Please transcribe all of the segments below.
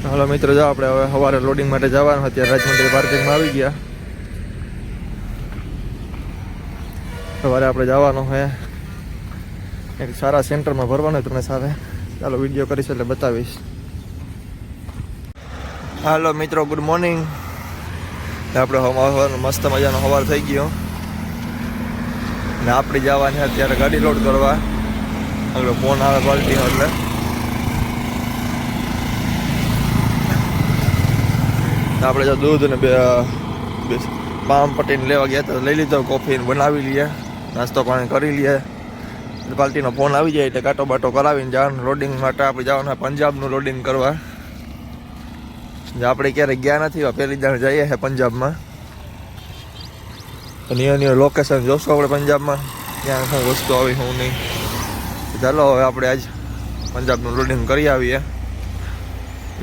હાલો મિત્રો, જાઓ આપણે હવે સવારે લોડિંગ માટે જવાનું. અત્યારે રાજમંડળ પાર્કિંગમાં આવી ગયા. સવારે આપણે જવાનું છે એક સારા સેન્ટરમાં ભરવાનું તમને સાથે. ચાલો વિડીયો કરીશ એટલે બતાવીશ. હાલો મિત્રો, ગુડ મોર્નિંગ. આપણે મસ્ત મજાનો સવાર થઈ ગયો ને આપણે જવાની અત્યારે ગાડી લોડ કરવા. આગળ ફોન આવે પાર્ટીનો એટલે આપણે જો દૂધ ને પામ પટીને લેવા ગયા તો લઈ લીધો. કોફી બનાવી લઈએ, નાસ્તો પાણી કરી લઈએ. પાર્ટીનો ફોન આવી જાય એટલે કાંટો બાટો કરાવીને જવાનું લોડિંગ માટે. આપણે જવાનું પંજાબનું લોડિંગ કરવા. આપણે ક્યારેક ગયા નથી, પહેલી દાણ જઈએ છે પંજાબમાં. નિયો લોકેશન જોશું આપણે પંજાબમાં, ત્યાં શું વસ્તુ આવી શું નહીં. ચાલો હવે આપણે આજ પંજાબનું લોડિંગ કરી આવીએ.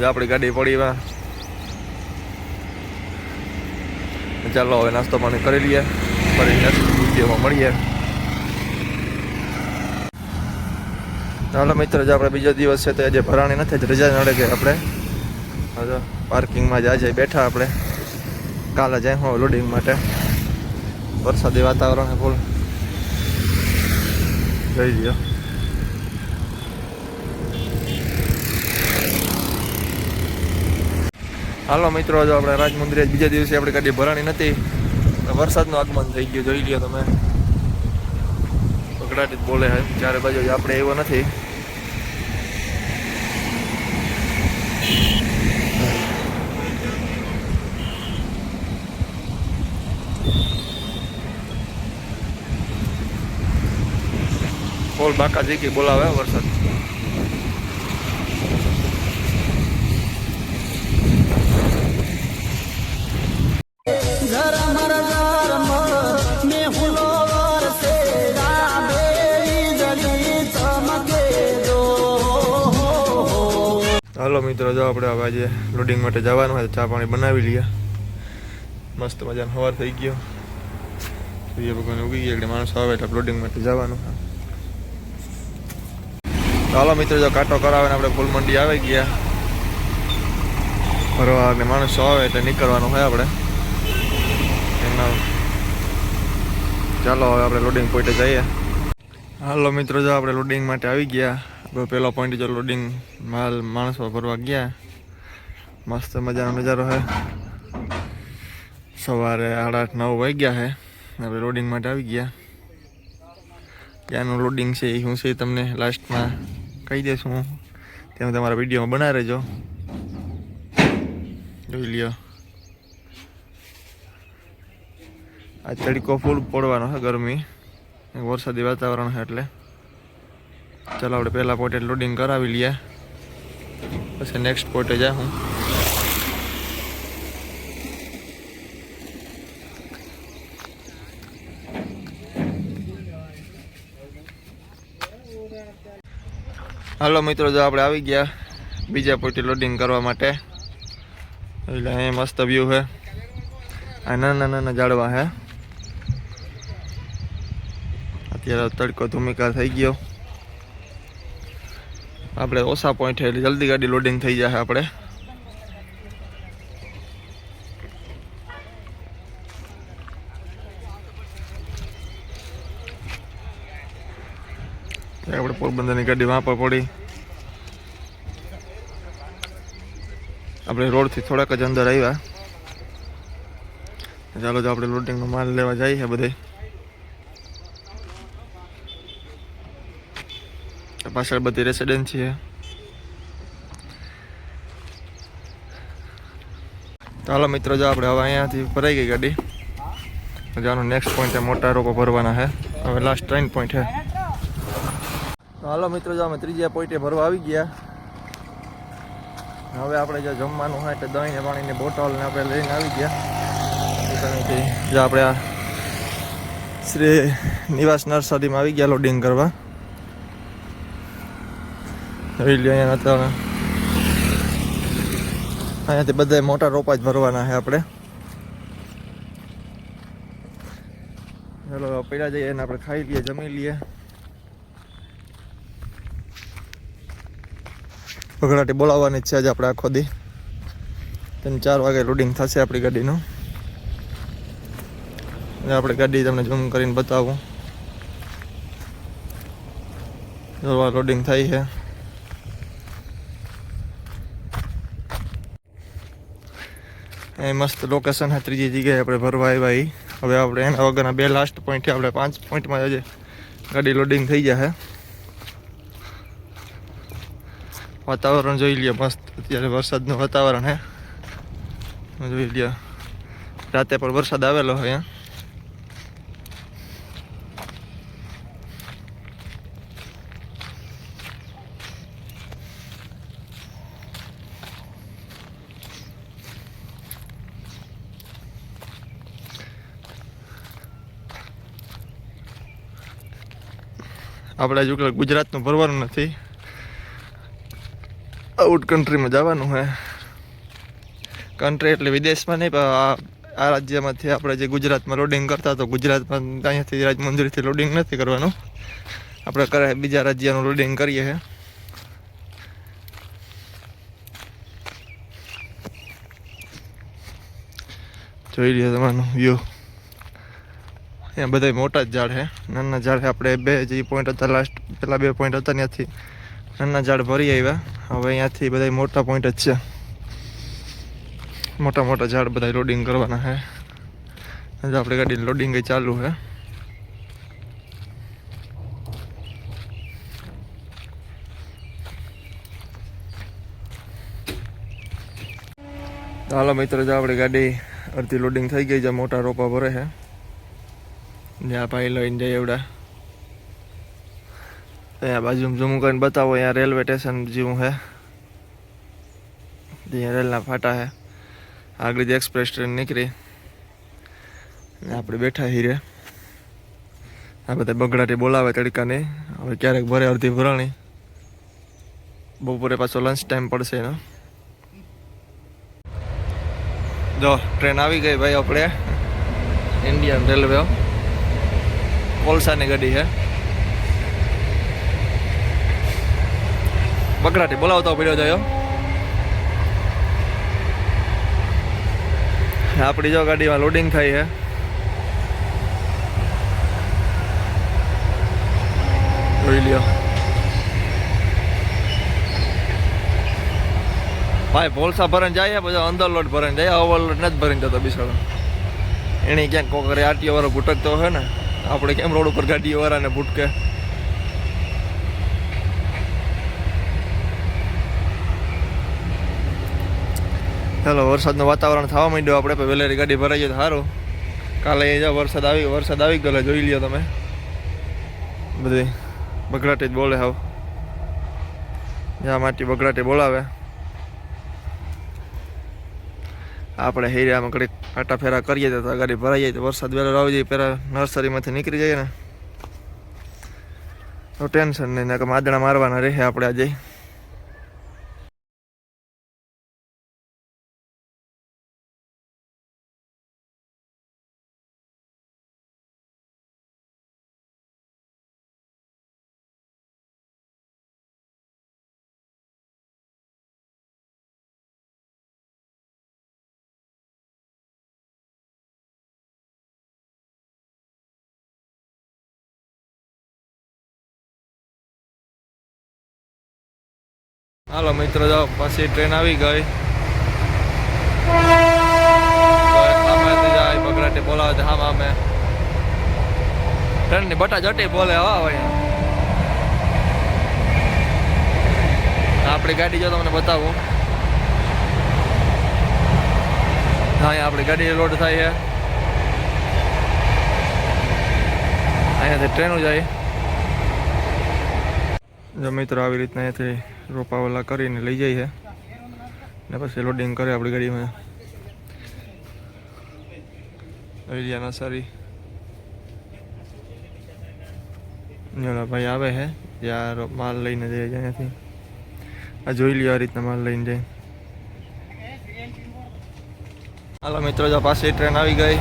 આપણી ગાડી પડી એમાં. ચાલો હવે નાસ્તો પાણી કરી લઈએ, ફરી નેક્સ્ટ વિડીયોમાં મળીએ. ચાલો મિત્રો, જો આપણે બીજો દિવસ છે તો આજે ભરાણી નથી, રજા નડે કે આપણે હવે પાર્કિંગમાં જ આજે બેઠા. આપણે કાલે જાય હું લોડિંગ માટે. વરસાદી વાતાવરણ ફૂલ જોઈ લ્યો. હાલો મિત્રો, જો આપણે રાજમંદિરે બીજા દિવસે આપણે ગાડી ભરાણી નથી, વરસાદનું આગમન થઈ ગયું. જોઈ લ્યો તમે, પકડાટી જ બોલે છે ચારે બાજુ. આપણે એવો નથી. બોલ બાકા જીકી બોલાવે વરસાદ. હાલો મિત્રો, જો આપણે હવે આજે લોડિંગ માટે જવાનું હોય તો ચા પાણી બનાવી લઈએ. મસ્ત મજાનો સવાર થઈ ગયો. સૂર્ય ભગવાન ઉગી ગયા એટલે માણસો આવે એટલે લોડિંગ માટે જવાનું. હાલો મિત્રો, જો કાંટો કરાવે ને આપણે ફૂલ મંડી આવી ગયા ભરવા. એટલે માણસો આવે એટલે નીકળવાનું હોય આપણે એના. ચાલો હવે આપણે લોડિંગ પોઈન્ટે જઈએ. હાલો મિત્રો, જો આપણે લોડિંગ માટે આવી ગયા. આપણે પહેલો પોઈન્ટ જો લોડિંગ માલ માણસો ભરવા ગયા. મસ્ત મજાનો નજારો છે. સવારે 8-9 વાગ્યા છે. આપણે લોડિંગ માટે આવી ગયા. ક્યાંનું લોડિંગ છે એ શું છે તમને લાસ્ટમાં કહી દઈશું. ત્યાં તમારા વિડીયોમાં બનાવી રહેજો. જોઈ લ્યો, આ તડકો ફૂલ પડવાનો છે, ગરમી વરસાદી વાતાવરણ છે એટલે. ચાલો આપણે પહેલા પોઈન્ટે લોડિંગ કરાવી લઈએ, પછી નેક્સ્ટ પોઈન્ટે જાય હું. હાલો મિત્રો, જો આપણે આવી ગયા બીજા પોઈન્ટે લોડિંગ કરવા માટે. એટલે અહીં મસ્ત વ્યૂ છે. આ નાના ઝાડવા છે. અત્યારે તડકો ધુમિકાર થઈ ગયો. આપણે ઓછા પોઈન્ટ એટલે જલ્દી ગાડી લોડિંગ થઈ જાય. આપણે પોરબંદરની ગાડી વાં પર પડી. આપણે રોડથી થોડાક જ અંદર આવ્યા. ચાલો, તો આપણે લોડિંગનો માલ લેવા જઈએ છે બધે. પાછળ બધી રેસિડેન્સી છે. ચાલો મિત્રો, જો આપણે હવે અહીંયાથી ભરાઈ ગઈ ગાડી. જવાનું નેક્સ્ટ પોઈન્ટ મોટા રોકો ભરવાના છે. હવે લાસ્ટ 3 પોઈન્ટ છે. હાલો મિત્રો, જો અમે ત્રીજા પોઈન્ટે ભરવા આવી ગયા. હવે આપણે જો જમવાનું હોય તો દહીં ને પાણીની બોટલ ને આપણે લઈને આવી ગયા. જો આપણે આ શ્રી નિવાસ નર્સરીમાં આવી ગયા લોડિંગ કરવા. અહીંયાથી બધા મોટા રોપા જ ભરવાના છે આપણે. ચાલો પહેલાં જઈએ અને આપણે ખાઈ લઈએ, જમી લઈએ. ભગડાટી બોલાવવાની જ છે આજે આપણે આખો દી. 3-4 વાગે લોડિંગ થશે આપણી ગાડીનું. અને આપણે ગાડી તમને ઝૂમ કરીને બતાવું. જોવા લોડિંગ થાય છે. એ મસ્ત લોકેશન છે. ત્રીજી જગ્યાએ આપણે ભરવા આવ્યા એ. હવે આપણે એના વગરના 2 લાસ્ટ પોઈન્ટ છે. આપણે 5 પોઈન્ટમાં જ ગાડી લોડિંગ થઈ જશે. વાતાવરણ જોઈ લ્યો મસ્ત. અત્યારે વરસાદનું વાતાવરણ છે. જોઈ લ્યો રાતે પણ વરસાદ આવેલો હોય અહીંયા. આપણે હજુ ગુજરાતનું ભરવાનું નથી, આઉટ કન્ટ્રીમાં જવાનું છે. કન્ટ્રી એટલે વિદેશમાં નહીં, પણ આ રાજ્યમાંથી આપણે જે ગુજરાતમાં લોડિંગ કરતા તો ગુજરાતમાં અહીંયાથી રાજમંદિરથી લોડિંગ નથી કરવાનું. આપણે બીજા રાજ્યનું લોડિંગ કરીએ છીએ. જોઈ લ્યો તમારું વ્યૂ. અહીંયા બધા મોટા જ ઝાડ છે. નાના ઝાડ આપણે 2 જે પોઈન્ટ હતા લાસ્ટ, પેલા 2 પોઈન્ટ હતા ત્યાંથી નાના ઝાડ ભરી આવ્યા. હવે અહીંયાથી બધા મોટા પોઈન્ટ જ છે. મોટા મોટા ઝાડ બધા લોડિંગ કરવાના છે. આપણી ગાડી લોડિંગ ચાલુ છે. હાલો મિત્રો, જો આપણી ગાડી અડધી લોડિંગ થઈ ગઈ છે. મોટા રોપા ભરે છે. જ્યાં ભાઈ લઈને જાય એવડા. અહીંયા બાજુ ઝૂમ કરીને બતાવો. અહીંયા રેલવે સ્ટેશન જેવું છે. અહીંયા રેલના ફાટા છે. આગળ જે એક્સપ્રેસ ટ્રેન નીકળી આપણે બેઠા હીરે. આ બધા બગડાટી બોલાવે તડકાની. હવે ક્યારેક ભરે અડધી ભરાણી. બપોરે પાછો લંચ ટાઈમ પડશે એનો. જો ટ્રેન આવી ગઈ ભાઈ. આપણે ઇન્ડિયન રેલવે કોલસાની ગાડી છે. બગડાટી બોલાવતો પડ્યો જાય. આપણી જો ગાડીમાં લોડિંગ થાય છે. જોઈ લ્યો ભાઈ. પોલસા ભરાઈને જાય બધા અંદરલોટ ભરાઈને જાય. ઓવરલોટ નથી ભરીને જતો બિસાડો. એની ક્યાંક કોકરે આરટીઓ વાળો ભૂટકતો હોય ને. આપણે કેમ રોડ ઉપર ગાડીઓ વાળાને ભૂટકે. ચાલો વરસાદનું વાતાવરણ થવા માંડ્યું. આપણે વહેલી ગાડી ભરાઈ જાય તો સારું. કાલે વરસાદ આવી ગયો. જોઈ લ્યો તમે. બધી બગડાટી જ બોલે. હાવ જ્યાં માટી બગડાટી બોલાવે. આપણે હીરામાં ઘડીક આટા ફેરા કરીએ તો ગાડી ભરાઈ જાય. તો વરસાદ વહેલો આવી જાય પહેલાં નર્સરીમાંથી નીકળી જાય ને તો ટેન્શન નહીં. કે માદણા મારવાના રહે આપણે આજે. હાલો મિત્રો, જાઓ પાછી ટ્રેન આવી ગઈ. જાય બગડાટી બોલાવે છે. હા અમે ટ્રેનની બટા જટી બોલે. હા ભાઈ આપણી ગાડી જો તમને બતાવું. હા આપણી ગાડી લોડ થાય છે. અહીંયાથી ટ્રેનો જાય. જો મિત્રો આવી રીતના અહીંયાથી રોપાવાલા કરીને લઈ જાય છે ને પછી લોડિંગ કરે આપણી ગાડીમાં. એરિયાના સારી ભાઈ આવે છે ત્યાં માલ લઈને જાય અહીંયાથી. આ જોઈ લ્યો આ રીતના માલ લઈને જાય. હાલો મિત્રો, જો પાછી ટ્રેન આવી ગઈ.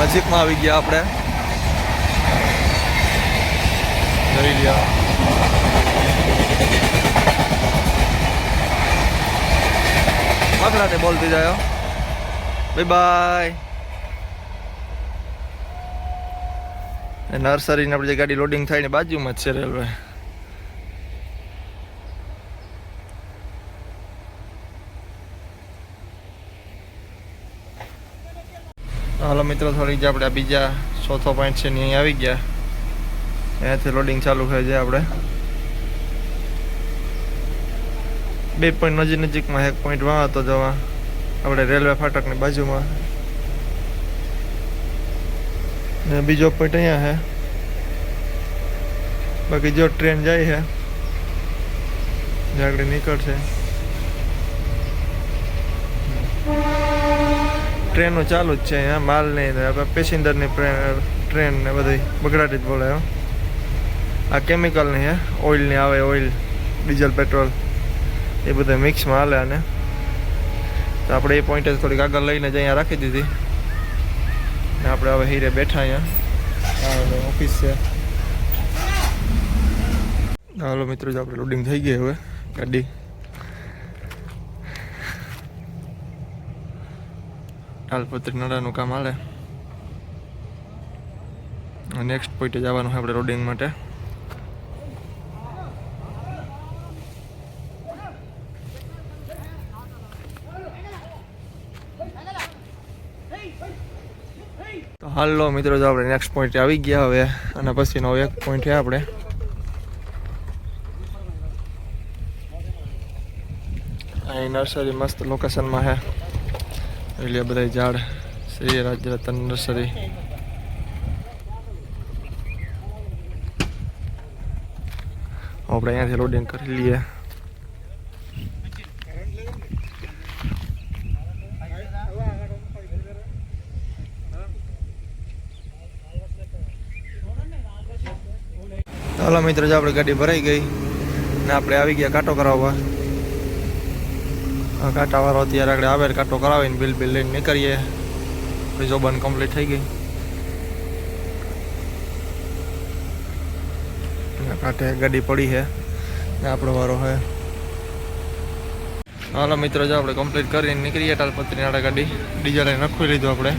નજીકમાં આવી ગયા આપણે. જોઈ લ્યો. પકડાતે બોલતી જાય. Bye bye. નર્સરીને આપણે જે ગાડી લોડિંગ થાય ને બાજુમાં જ છે રેલવે. હાલો મિત્રો, થોડીક જે આપણે બીજા ચોથો પોઈન્ટ છે ને અહીં આવી ગયા. અહીંયાથી લોડિંગ ચાલુ થાય છે. આપણે 2 પોઈન્ટ નજીકમાં 1 પોઈન્ટ વાં હતો જવા આપણે રેલવે ફાટકની બાજુમાં, ને બીજો પોઈન્ટ અહીંયા છે. બાકી જો ટ્રેન જાય છે જે આગળ નીકળશે. ટ્રેનો ચાલુ જ છે અહીંયા, માલ નહીં, પેસેન્જરની ટ્રેન ને બધી બગડાટી જ બોલે. આ કેમિકલની હે, ઓઇલની આવે, ઓઇલ, ડીઝલ, પેટ્રોલ એ બધા મિક્સમાં હાલે. અને તો આપણે એ પોઈન્ટે થોડીક આગળ લઈને જ અહીંયા રાખી દીધી ને આપણે હવે હીરે બેઠા અહીંયા. ઓફિસ છે. હાલો મિત્રો, જો આપણે લોડિંગ થઈ ગઈ હવે ગાડી. તાલપત્રી નડાનું કામ હાલે. નેક્સ્ટ પોઈન્ટે જવાનું છે આપણે લોડિંગ માટે. તો હાલો મિત્રો, જો આપણે નેક્સ્ટ પોઈન્ટ આવી ગયા હવે. અને પછીનો એક પોઈન્ટ છે આપણે અહીં નર્સરી મસ્ત લોકેશનમાં છે. એટલે બધા ઝાડ શ્રી રાજરતન નર્સરી. આપણે અહીંયાથી લોડિંગ કરી લઈએ. હાલો મિત્રો, જો આપણે ગાડી ભરાઈ ગઈ ને આપણે આવી ગયા કાંટો કરાવવા. કાંટાવાળો અત્યારે આગળ આવે, કાંટો કરાવીને બિલ લઈને નીકળીએ. જોબન કમ્પ્લીટ થઈ ગઈ. કાંઠે ગાડી પડી છે ને આપણો વારો છે. હાલો મિત્રો, જો આપણે કમ્પ્લીટ કરીને નીકળીએ. તાલપત્રી નાડા ગાડી ડીઝલ નખવી લીધું આપણે.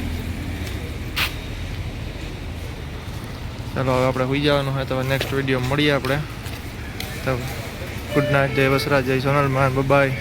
ચાલો હવે આપણે સુઈ જવાનું હોય. તો નેક્સ્ટ વિડીયો મળીએ આપણે. તો ગુડ નાઇટ, જય વસરાજ, જય સોનલમાં, બાય.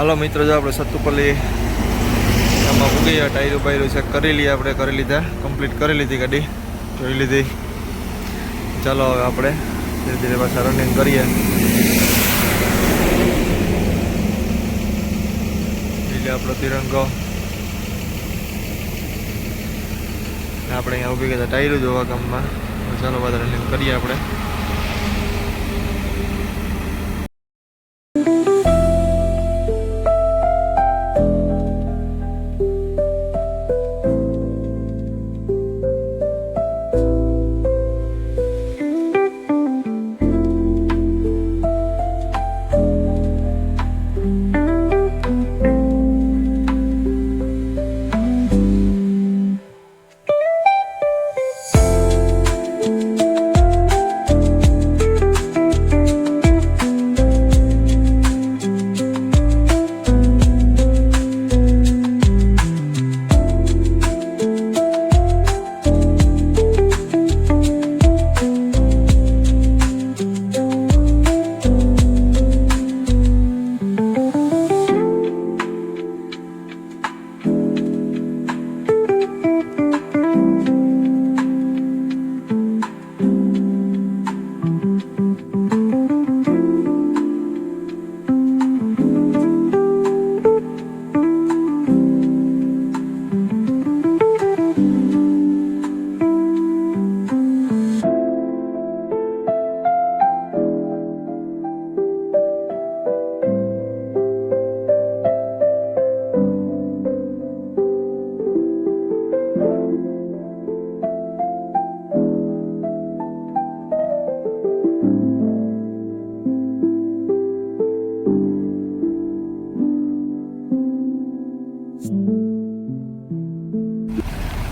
હાલો મિત્રો, જો આપણે સતુપલ્લી આમાં ઉગી ગયા. ટાયરું બાયરું ચેક કરી લઈએ. આપણે કરી લીધા, કમ્પ્લીટ કરી લીધી ગાડી, જોઈ લીધી. ચાલો હવે આપણે ધીરે ધીરે પાછા રનિંગ કરીએ. એટલે આપણો તિરંગો આપણે અહીંયા ઉભી ગયા ટાયરું જોવા ગામમાં. ચાલો બધા રનિંગ કરીએ આપણે.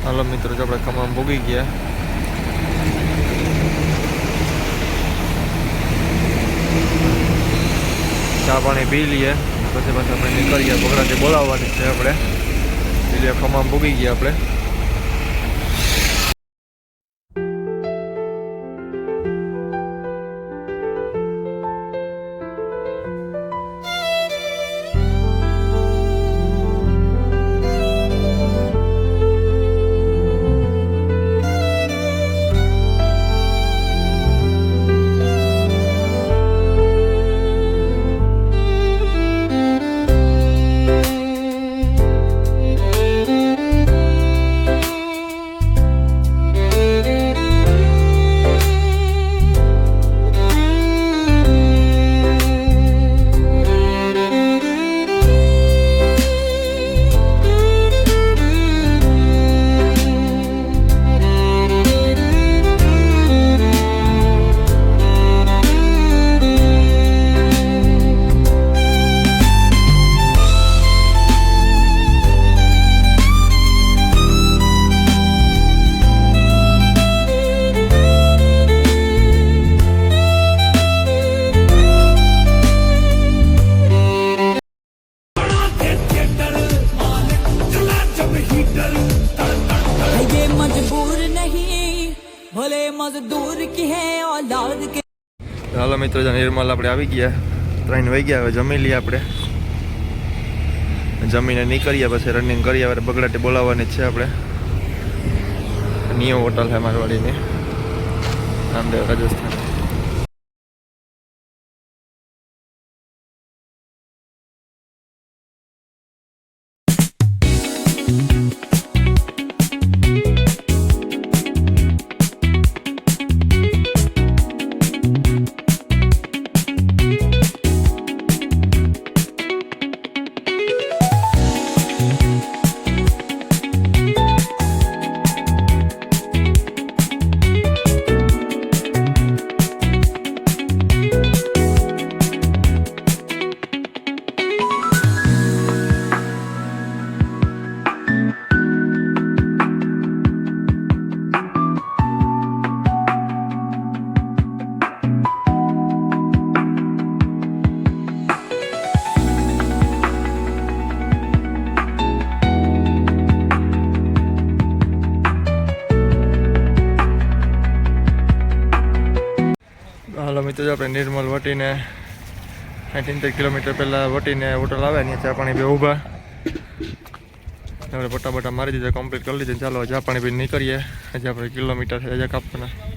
હાલો મિત્રો, જો આપણે ખમણ ભોગી ગયા. ચા પાણી પી લઈએ, પછી પાછા આપણે નીકળીએ. બગડાથી બોલાવવાની છે આપણે. પી લઈએ, ખમણ ભોગી ગયા આપણે. ये मजबूर नहीं भले मजदूर की है औलाद के. હાલો મિત્રો, નિર્મલ આપણે આવી ગયા. 3 વાગી ગયા. હવે જમી લઈએ આપણે. જમીને નીકળીએ, પછી રનિંગ કરીએ. હવે બગડાટી બોલાવવાની છે આપણે. નિયો હોટલ છે મારવાડીની, નામદેવ, રાજસ્થાન. હાલો મિત્રો, આપણે નિર્મલ વટીને 70 કિલોમીટર પહેલાં વટીને હોટલ આવે ને ચા પાણી બે ઊભા. આપણે પટ્ટા મારી દીધા, કમ્પ્લીટ કરી લીધી. ચાલો ચા પાણી પી નીકળીએ. હજી આપણે કિલોમીટર છે, હજી કાપવાના.